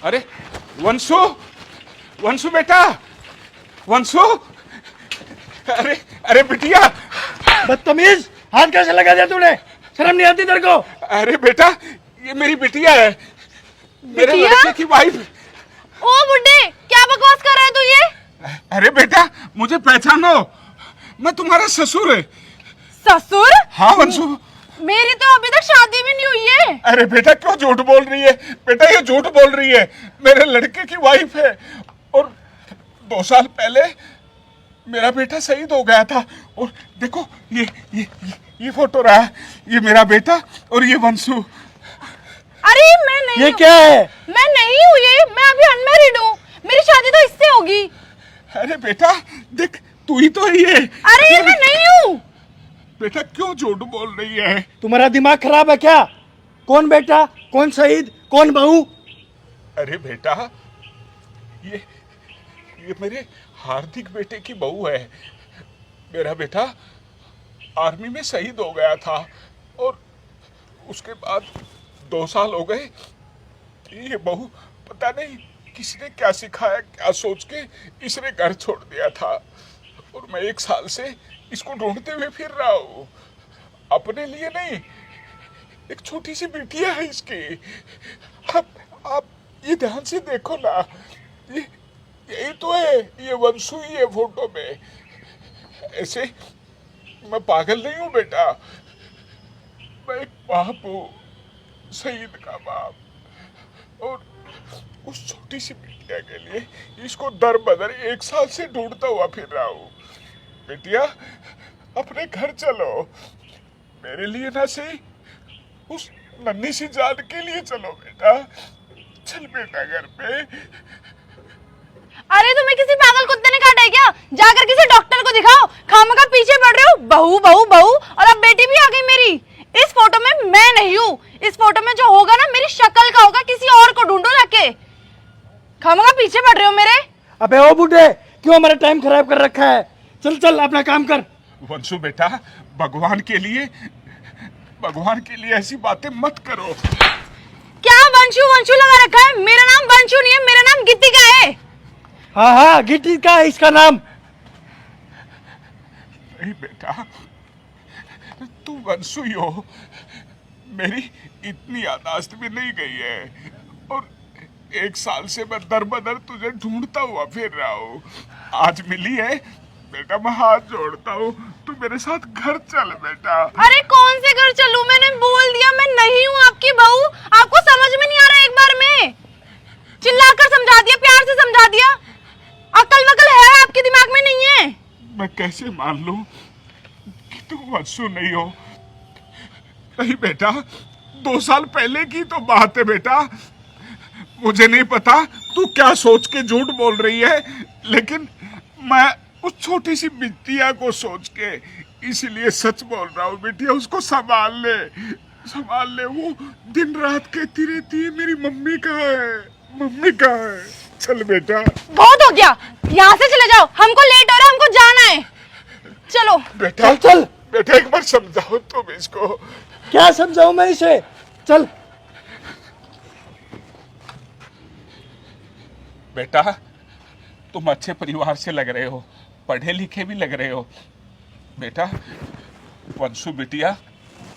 अरे वंशु, वंशु बेटा, वंशु, अरे अरे बिटिया। बदतमीज, हाथ कैसे लगा दिया तूने? शर्म नहीं आती तेरे को? अरे बेटा ये मेरी बिटिया है, मेरे लड़के की वाइफ। ओ बुड्ढे, क्या बकवास कर रहा है तू ये? अरे बेटा मुझे पहचानो, मैं तुम्हारा ससुर है। ससुर? हाँ वंशु। मेरी तो अभी तक शादी भी नहीं हुई है। अरे बेटा क्यों झूठ बोल रही है? बेटा ये झूठ बोल रही है, मेरे लड़के की वाइफ है। और 2 साल पहले मेरा बेटा शहीद हो गया था। और देखो ये फोटो रहा, ये मेरा बेटा और ये वंशु। अरे मैं नहीं। ये क्या है? मैं नहीं हूँ ये, मैं अभी अनमैरिड हूँ, मेरी शादी तो इससे होगी। अरे बेटा देख तू ही तो है ये। अरे मैं नहीं हूँ। बेटा क्यों झूठ बोल रही है? तुम्हारा दिमाग खराब है क्या? कौन बेटा, कौन शहीद, कौन बहू? अरे बेटा ये मेरे हार्दिक बेटे की बहू है। मेरा बेटा आर्मी में शहीद हो गया था और उसके बाद 2 साल हो गए। ये बहू पता नहीं किसने क्या सिखाया, क्या सोच के इसने घर छोड़ दिया था। और मैं 1 साल से इसको ढूंढते हुए फिर रहा हूँ, अपने लिए नहीं, एक छोटी सी बिटिया है इसकी। आप ये ध्यान से देखो ना, यही तो है, ये वंशु ही है फोटो में। ऐसे मैं पागल नहीं हूँ बेटा, मैं एक बाप हूँ, शहीद का बाप। और उस छोटी सी बिटिया के लिए इसको दर बदर 1 साल से ढूंढता हुआ फिर रहा हूँ। बेटिया अपने घर चलो, मेरे लिए ना सही उस नन्ही सी जान के लिए चलो बेटा। चल बेटा घर पे। अरे तुम्हें किसी पागल कुत्ते ने काटा है क्या? जाकर किसी डॉक्टर को दिखाओ, खामखा पीछे पड़ रहे हो। बहू बहू बहू, और अब बेटी भी आ गई मेरी। इस फोटो में मैं नहीं हूँ, इस फोटो में जो होगा ना मेरी शक्ल का होगा, किसी और को ढूंढो जाके। खामखा पीछे पड़ रहे हो मेरे। अबे ओ बूढ़े, क्यों हमारा टाइम खराब कर रखा है? चल चल अपना काम कर। वंशु बेटा भगवान के लिए ऐसी बातें मत करो। क्या वंशु वंशु लगा रखा है? मेरा नाम वंशु नहीं है, मेरा नाम गीतिका है। हाँ हाँ, गिट्टी का है इसका नाम। नहीं बेटा तू वंशु ही हो, मेरी इतनी यादाश्त भी नहीं गई है। और 1 साल से मैं दर बदर तुझे ढूंढता हुआ फिर रहा हूँ, आज मिली है बेटा, मैं हाथ जोड़ता हूँ, तू मेरे साथ घर चल बेटा। अरे कौन से घर चलूं? मैंने बोल दिया मैं नहीं हूँ आपकी बहू। आपको समझ में नहीं आ रहा? एक बार में चिल्लाकर समझा दिया, प्यार से समझा दिया, अकल वकल है आपके दिमाग में नहीं है? मैं कैसे मान लूं कि तू वंशु नहीं हो? नहीं बेटा 2 साल पहले की तो बात है बेटा, मुझे नहीं पता तू क्या सोच के झूठ बोल रही है, लेकिन मैं उस छोटी सी बिटिया को सोच के इसीलिए सच बोल रहा हूँ। बिटिया उसको संभाल ले, वो दिन रात कहती रहती है मेरी मम्मी कहाँ है, मम्मी कहाँ है। चल बेटा। बहुत हो गया, यहाँ से चले जाओ, हमको लेट हो रहा है, हमको जाना है। चलो बेटा चल। बेटा एक बार समझाओ तुम इसको। क्या समझाऊं मैं इसे? चल बेटा तुम अच्छे परिवार से लग रहे हो, पढ़े लिखे भी लग रहे हो। बेटा वंशु बिटिया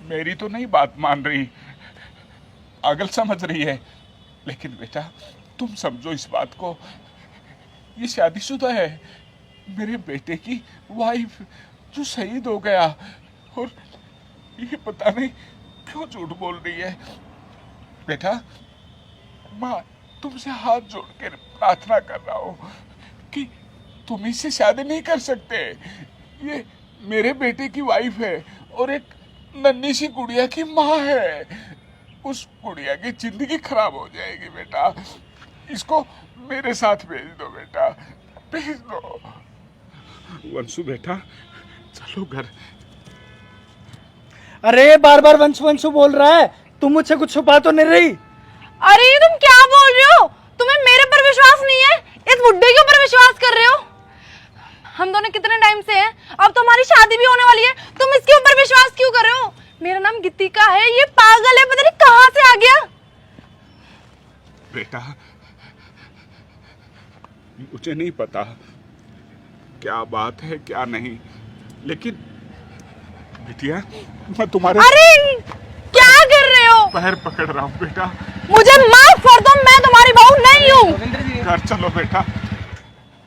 मेरी तो नहीं बात मान रही, पागल समझ रही है, लेकिन बेटा तुम समझो इस बात को, ये शादीशुदा है, मेरे बेटे की वाइफ जो शहीद हो गया, और ये पता नहीं क्यों झूठ बोल रही है। बेटा माँ तुमसे हाथ जोड़ के प्रार्थना कर रहा हूँ कि तुम इससे शादी नहीं कर सकते। ये मेरे बेटे की वाइफ है और एक नन्ही सी गुड़िया की माँ है, उस गुड़िया की जिंदगी खराब हो जाएगी। बेटा इसको मेरे साथ भेज दो बेटा, भेज दो। वंशु बेटा चलो घर। अरे बार बार वंशु वंशु बोल रहा है, तुम मुझसे कुछ छुपा तो नहीं रही? अरे तुम क्या बोल रहे हो? तुम्हें मेरे पर विश्वास नहीं है, इस बुड्ढे के ऊपर विश्वास कर रहे हो? हम दोनों कितने टाइम से हैं, अब तो हमारी शादी भी होने वाली है, तुम इसके ऊपर विश्वास क्यों कर रहे हो? मेरा नाम गीतिका है, ये पागल है, पता नहीं कहाँ से आ गया। बेटा मुझे नहीं पता क्या बात है क्या नहीं, लेकिन बिटिया मैं तुम्हारे अरे क्या कर रहे हो? पैर पकड़ रहा हूँ बेटा। मुझे माफ कर दो, मैं तुम्हारी बहू नहीं हूँ। जोगिंदर जी, घर चलो बेटा।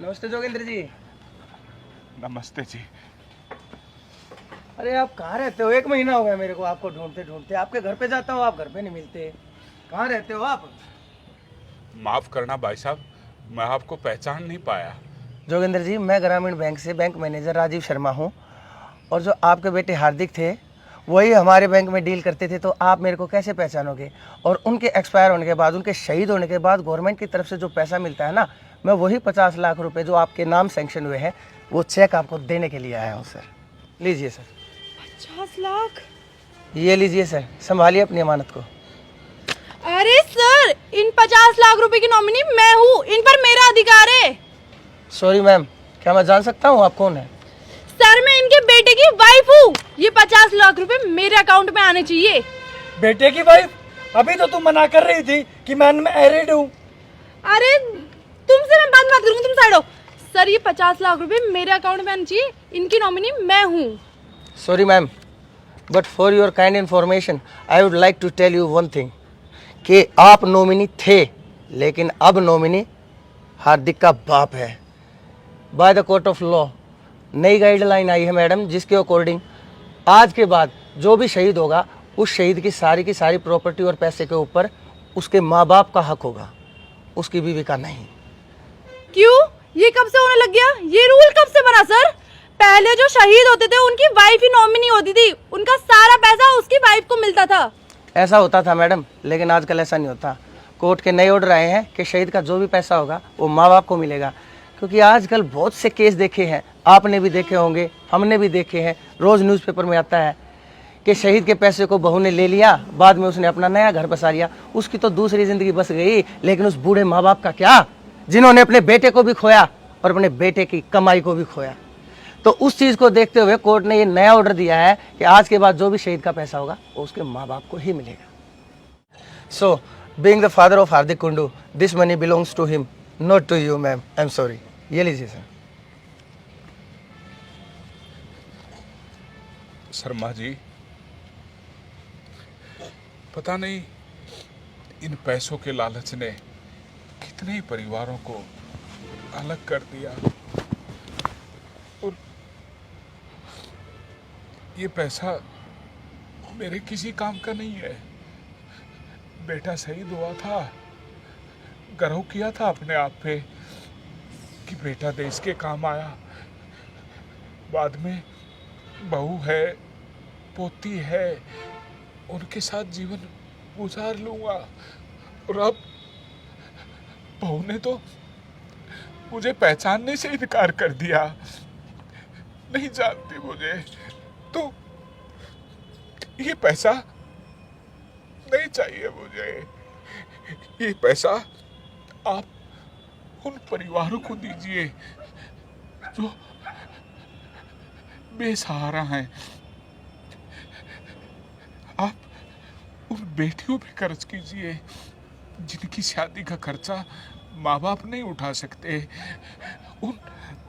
नमस्ते जोगिंदर जी। नमस्ते जी। अरे आप कहाँ रहते हो? 1 महीना हो गया मेरे को आपको ढूंढते ढूंढते। आपके घर पे जाता हूँ, आप घर पे नहीं मिलते। कहाँ रहते हो आप? माफ करना भाई साहब, मैं आपको पहचान नहीं पाया। जोगिंदर जी, मैं ग्रामीण बैंक से बैंक मैनेजर राजीव शर्मा हूँ, और जो आपके बेटे हार्दिक थे वही हमारे बैंक में डील करते थे, तो आप मेरे को कैसे पहचानोगे? और उनके एक्सपायर होने के बाद, उनके शहीद होने के बाद गवर्नमेंट की तरफ से जो पैसा मिलता है ना, मैं वही 50 लाख रुपए जो आपके नाम सैंक्शन हुए हैं वो चेक आपको देने के लिए आया हूँ सर। लीजिए सर। 50 लाख? ये लीजिए सर, संभालिए अपनी अमानत को। अरे सर, इन 50 लाख रुपए की नॉमिनी मैं हूँ, इन पर मेरा अधिकार है। सॉरी मैम, क्या मैं जान सकता हूँ आप कौन है? सर, मैं इनके बेटे की वाइफ हूँ। ये 50 लाख रुपए मेरे अकाउंट में आने चाहिए। बेटे की वाइफ? अभी तो तुम मना कर रही थी कि मैं मैरिड हूँ। अरे तुमसे मैं बात करूंगी, तुम साइड हो। सर, ये 50 लाख रुपए मेरे अकाउंट में आने चाहिए, इनकी नॉमिनी मैं हूँ। Sorry ma'am, but for your kind information I would like to tell you one thing, कि आप नॉमिनी थे, लेकिन अब नॉमिनी हार्दिक का बाप है। By the court of law नई गाइडलाइन आई है मैडम, जिसके अकॉर्डिंग आज के बाद जो भी शहीद होगा उस शहीद की सारी प्रॉपर्टी और पैसे के ऊपर उसके माँ बाप का हक होगा, उसकी बीवी का नहीं। क्यों? ये कब से होने लग गया? ये रूल कब से बना सर? पहले जो शहीद होते थे उनकी वाइफ ही नॉमिनी होती थी, उनका सारा पैसा उसकी वाइफ को मिलता था। ऐसा होता था मैडम, लेकिन आजकल ऐसा नहीं होता। कोर्ट के नए ऑर्डर आए हैं कि शहीद का जो भी पैसा होगा वो माँ बाप को मिलेगा। क्योंकि आजकल बहुत से केस देखे हैं, आपने भी देखे होंगे, हमने भी देखे हैं, रोज़ न्यूज़पेपर में आता है कि शहीद के पैसे को बहू ने ले लिया, बाद में उसने अपना नया घर बसा लिया, उसकी तो दूसरी ज़िंदगी बस गई, लेकिन उस बूढ़े माँ बाप का क्या, जिन्होंने अपने बेटे को भी खोया और अपने बेटे की कमाई को भी खोया। तो उस चीज़ को देखते हुए कोर्ट ने ये नया ऑर्डर दिया है कि आज के बाद जो भी शहीद का पैसा होगा वो उसके माँ बाप को ही मिलेगा। So being the father of Hardik Kundu, this money belongs to him, not to you ma'am, I am sorry. ये लीजिए सर। शर्मा जी, पता नहीं इन पैसों के लालच ने कितने ही परिवारों को अलग कर दिया, और ये पैसा मेरे किसी काम का नहीं है। बेटा शहीद हुआ था, गर्व किया था अपने आप पे कि बेटा देश के काम आया। बाद में बहू है, पोती है, उनके साथ जीवन गुजार लूंगा, और अब बहू ने तो मुझे पहचानने से इनकार कर दिया, नहीं जानती मुझे। तो ये पैसा नहीं चाहिए मुझे। ये पैसा आप उन परिवारों को दीजिए जो बेसहारा हैं। आप उन बेटियों पे कर्ज कीजिए जिनकी शादी का खर्चा माँ बाप नहीं उठा सकते। उन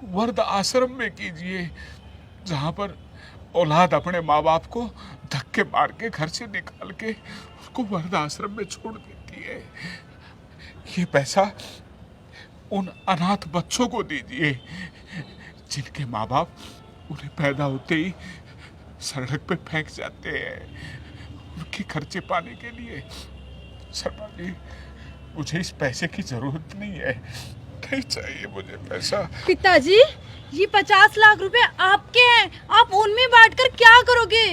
वृद्ध आश्रम में कीजिए जहाँ पर औलाद अपने माँ बाप को धक्के मार के घर से निकाल के उसको वृद्ध आश्रम में छोड़ देती है। ये पैसा उन अनाथ बच्चों को दीजिए जिनके माँ बाप उन्हें पैदा होते ही सड़क पे फेंक जाते हैं उनके खर्चे पाने के लिए। शर्मा जी, मुझे इस पैसे की जरूरत नहीं है, नहीं चाहिए मुझे पैसा। पिताजी, ये 50 लाख रुपए आपके हैं, आप उनमें बांटकर क्या करोगे?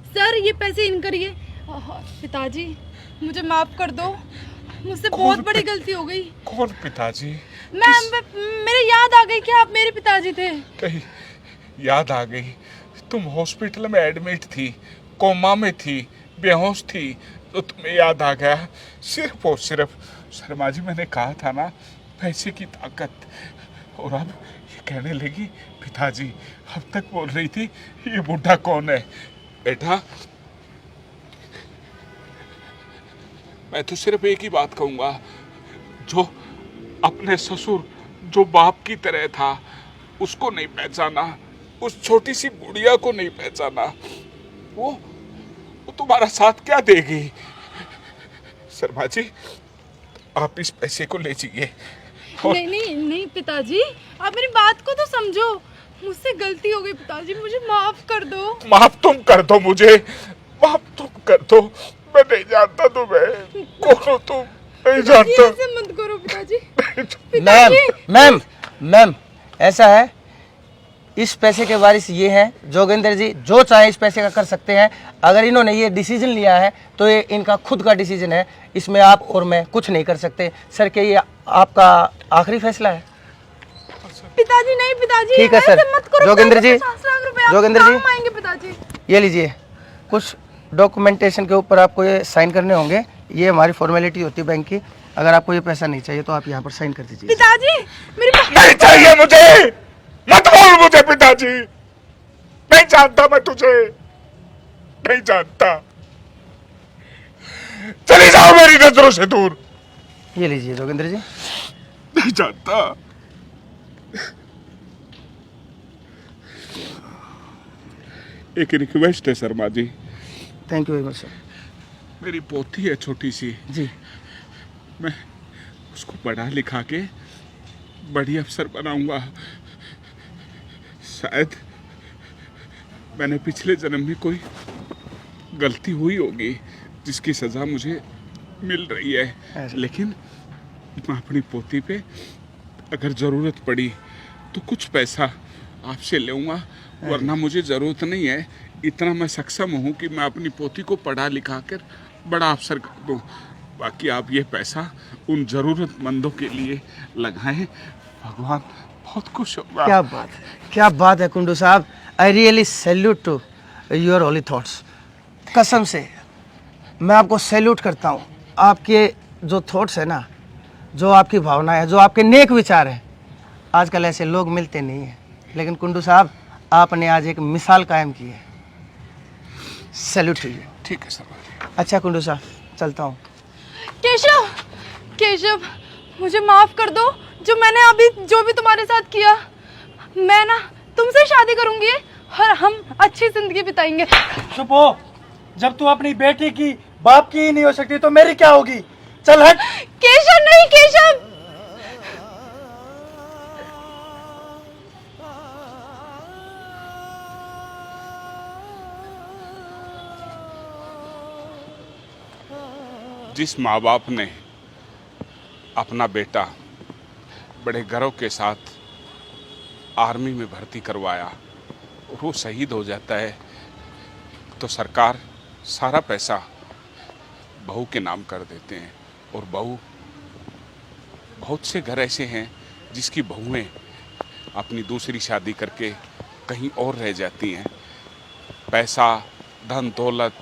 सर, ये पैसे इन करिए। पिताजी, मुझे माफ कर दो, मुझसे बहुत बड़ी गलती हो गई। कौन पिताजी? मेरे याद आ गई कि आप मेरे पिताजी थे। कहीं याद आ गई? तुम हॉस्पिटल में एडमिट थी, कोमा में थी, बेहोश थी, तो तुम्हें याद आ गया सिर्फ और सिर्फ। शर्मा जी, मैंने कहा था ना, पैसे की ताकत। और अब ये कहने लगी पिताजी। अब तक बोल रही थी ये बुढ़ा कौन है। बेटा, मैं तो सिर्फ एक ही बात कहूंगा, जो अपने ससुर जो बाप की तरह था उसको नहीं पहचाना, उस छोटी सी गुड़िया को नहीं पहचाना, वो तुम्हारा साथ क्या देगी? शर्मा जी, आप इस पैसे को ले जाइए। नहीं नहीं नहीं पिताजी, आप मेरी बात को तो समझो। मुझसे गलती हो गई पिताजी, मुझे माफ कर दो। माफ तुम कर दो मुझे, माफ तुम कर दो। मैं नहीं जानता तुम्हें, कौन हो तुम? नहीं जानता। ऐसे मत करो पिताजी। मैम मैम मैम, ऐसा है, इस पैसे के वारिस ये हैं जोगेंद्र जी, जो चाहे इस पैसे का कर सकते हैं। अगर इन्होंने ये डिसीजन लिया है तो ये इनका खुद का डिसीजन है, इसमें आप और मैं कुछ नहीं कर सकते। सर, क्या ये आपका आखिरी फैसला है? पिताजी नहीं पिताजी, ठीक है सर। ऐसे मत करो। जोगेंद्र जी, 50 लाख रुपए आपके जोगेंद्र जी, काम आएंगे पिताजी। ये लीजिए, कुछ डॉक्यूमेंटेशन के ऊपर आपको ये साइन करने होंगे। ये हमारी फॉर्मेलिटी होती है बैंक की। अगर आपको ये पैसा नहीं चाहिए तो आप यहाँ पर साइन कर दीजिए। पिताजी मेरी नहीं चाहिए मुझे, मत बोल मुझे पिताजी। नहीं जानता मैं तुझे, नहीं जानता। चले जाओ मेरी नजरों से दूर। ये लीजिए जोगेंद्र जी। नहीं जानता। एक रिक्वेस्ट है Sharma ji. Thank you very much sir. मेरी पोती है छोटी सी, जी, मैं उसको पढ़ा लिखा के बड़ी अफसर बनाऊंगा। शायद मैंने पिछले जन्म में कोई गलती हुई होगी जिसकी सजा मुझे मिल रही है, लेकिन मैं अपनी पोती पे अगर ज़रूरत पड़ी तो कुछ पैसा आपसे लूँगा, वरना मुझे ज़रूरत नहीं है। इतना मैं सक्षम हूँ कि मैं अपनी पोती को पढ़ा लिखा कर बड़ा अफसर कर दूँ। बाकी आप ये पैसा उन ज़रूरतमंदों के लिए लगाएं, भगवान बहुत खुश होगा। क्या बात है, क्या बात है कुंडू साहब। I really salute to your holy thoughts. कसम से मैं आपको सैल्यूट करता हूँ। आपके जो थॉट्स है ना, जो आपकी भावना है, जो आपके नेक विचार हैं, आजकल ऐसे लोग मिलते नहीं हैं। लेकिन कुंडू साहब, आपने आज एक मिसाल कायम की है। Salute to you. ठीक है सर। अच्छा कुंडू साहब, चलता हूँ। केशव, केशव मुझे माफ कर दो, जो मैंने अभी जो भी तुम्हारे साथ किया। मैं ना तुमसे शादी करूंगी और हम अच्छी जिंदगी बिताएंगे। चुप हो। जब तू अपनी बेटी की बाप की ही नहीं हो सकती तो मेरी क्या होगी? चल हट। केशव नहीं, केशव। जिस माँ बाप ने अपना बेटा बड़े गर्व के साथ आर्मी में भर्ती करवाया और वो शहीद हो जाता है, तो सरकार सारा पैसा बहू के नाम कर देते हैं। और बहू, बहुत से घर ऐसे हैं जिसकी बहुएं अपनी दूसरी शादी करके कहीं और रह जाती हैं। पैसा, धन दौलत,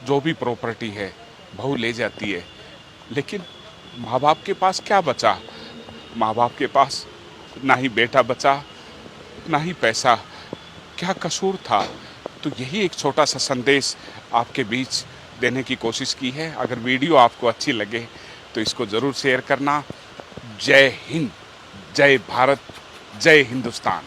जो भी प्रॉपर्टी है बहू ले जाती है, लेकिन माँ बाप के पास क्या बचा? माँ बाप के पास ना ही बेटा बचा, ना ही पैसा। क्या कसूर था? तो यही एक छोटा सा संदेश आपके बीच देने की कोशिश की है। अगर वीडियो आपको अच्छी लगे तो इसको ज़रूर शेयर करना। जय हिंद, जय भारत, जय हिंदुस्तान।